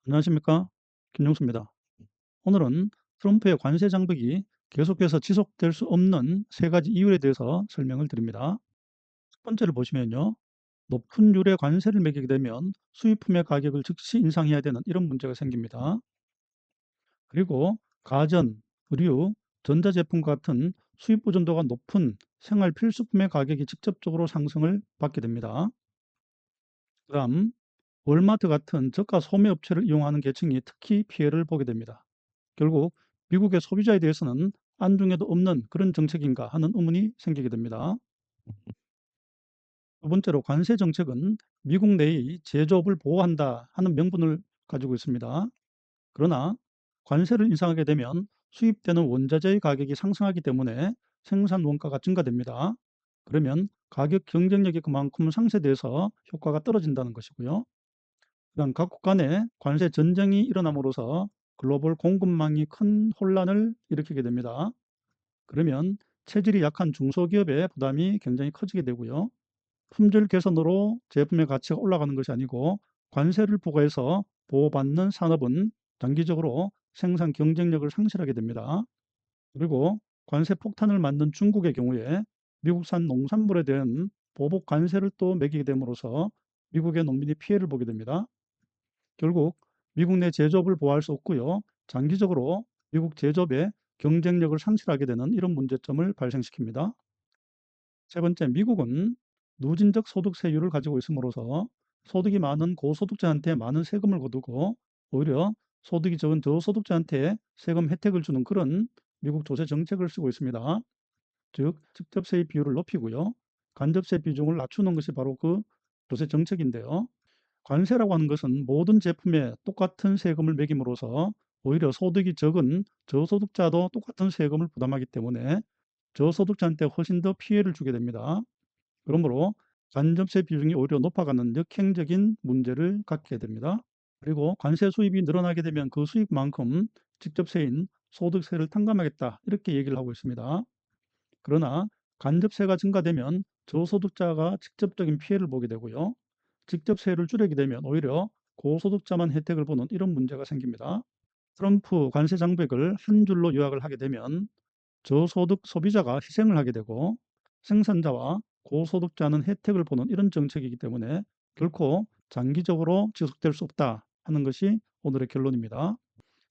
안녕하십니까? 김용수입니다. 오늘은 트럼프의 관세 장벽이 계속해서 지속될 수 없는 세 가지 이유에 대해서 설명을 드립니다. 첫 번째를 보시면요. 높은 율의 관세를 매기게 되면 수입품의 가격을 즉시 인상해야 되는 이런 문제가 생깁니다. 그리고 가전, 의류, 전자제품 같은 수입 의존도가 높은 생활 필수품의 가격이 직접적으로 상승을 받게 됩니다. 그다음 월마트 같은 저가 소매 업체를 이용하는 계층이 특히 피해를 보게 됩니다. 결국 미국의 소비자에 대해서는 안중에도 없는 그런 정책인가 하는 의문이 생기게 됩니다. 두 번째로 관세 정책은 미국 내의 제조업을 보호한다 하는 명분을 가지고 있습니다. 그러나 관세를 인상하게 되면 수입되는 원자재의 가격이 상승하기 때문에 생산 원가가 증가됩니다. 그러면 가격 경쟁력이 그만큼 상쇄돼서 효과가 떨어진다는 것이고요. 그다음 각국 간에 관세 전쟁이 일어남으로써 글로벌 공급망이 큰 혼란을 일으키게 됩니다. 그러면 체질이 약한 중소기업의 부담이 굉장히 커지게 되고요. 품질 개선으로 제품의 가치가 올라가는 것이 아니고 관세를 부과해서 보호받는 산업은 장기적으로 생산 경쟁력을 상실하게 됩니다. 그리고 관세 폭탄을 만든 중국의 경우에 미국산 농산물에 대한 보복 관세를 또 매기게 됨으로써 미국의 농민이 피해를 보게 됩니다. 결국 미국 내 제조업을 보호할 수 없고요. 장기적으로 미국 제조업의 경쟁력을 상실하게 되는 이런 문제점을 발생시킵니다. 세 번째, 미국은 누진적 소득세율을 가지고 있음으로써 소득이 많은 고소득자한테 많은 세금을 거두고 오히려 소득이 적은 저소득자한테 세금 혜택을 주는 그런 미국 조세 정책을 쓰고 있습니다. 즉, 직접세의 비율을 높이고요. 간접세 비중을 낮추는 것이 바로 그 조세 정책인데요. 관세라고 하는 것은 모든 제품에 똑같은 세금을 매김으로써 오히려 소득이 적은 저소득자도 똑같은 세금을 부담하기 때문에 저소득자한테 훨씬 더 피해를 주게 됩니다. 그러므로 간접세 비중이 오히려 높아가는 역행적인 문제를 갖게 됩니다. 그리고 관세 수입이 늘어나게 되면 그 수입만큼 직접세인 소득세를 탕감하겠다 이렇게 얘기를 하고 있습니다. 그러나 간접세가 증가되면 저소득자가 직접적인 피해를 보게 되고요. 직접세를 줄이게 되면 오히려 고소득자만 혜택을 보는 이런 문제가 생깁니다. 트럼프 관세 장벽을 한 줄로 요약을 하게 되면 저소득 소비자가 희생을 하게 되고 생산자와 고소득자는 혜택을 보는 이런 정책이기 때문에 결코 장기적으로 지속될 수 없다 하는 것이 오늘의 결론입니다.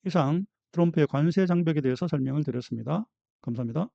이상 트럼프의 관세 장벽에 대해서 설명을 드렸습니다. 감사합니다.